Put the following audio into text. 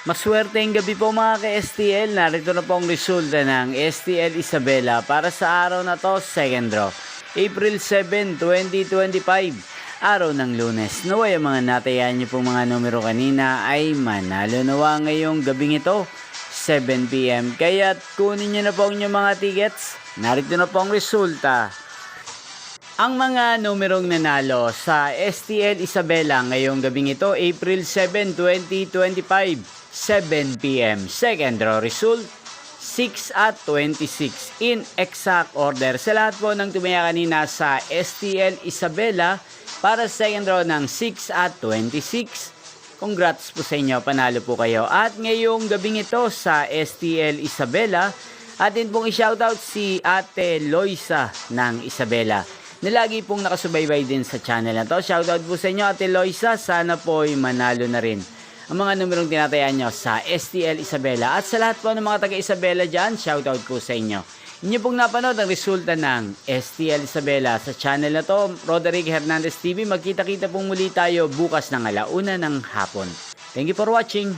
Maswerteng gabi po mga ka-STL. Narito na po ang resulta ng STL Isabela para sa araw na to, second draw. April 7, 2025, araw ng Lunes. Naway ang mga natayan niyo pong mga numero kanina ay manalo nawa ngayong gabing ito, 7 PM. Kaya't kunin niyo na po ang inyong mga tickets. Narito na po ang resulta. Ang mga numerong nanalo sa STL Isabela ngayong gabing ito, April 7, 2025, 7 PM. Second draw result, 6 at 26 in exact order. Sa lahat po ng tumaya kanina sa STL Isabela para sa second draw ng 6 at 26. Congrats po sa inyo, panalo po kayo. At ngayong gabing ito sa STL Isabela, atin pong i-shoutout si Ate Loisa ng Isabela na lagi pong nakasubaybay din sa channel na to. Shoutout po sa inyo, Ate Loisa. Sana po ay manalo na rin ang mga numerong tinatayaan nyo sa STL Isabela. At sa lahat po ng mga taga-Isabela dyan, shoutout po sa inyo. Inyo pong napanood ang resulta ng STL Isabela sa channel na to, Roderick Hernandez TV. Magkita-kita pong muli tayo bukas ng 1:00 ng hapon. Thank you for watching.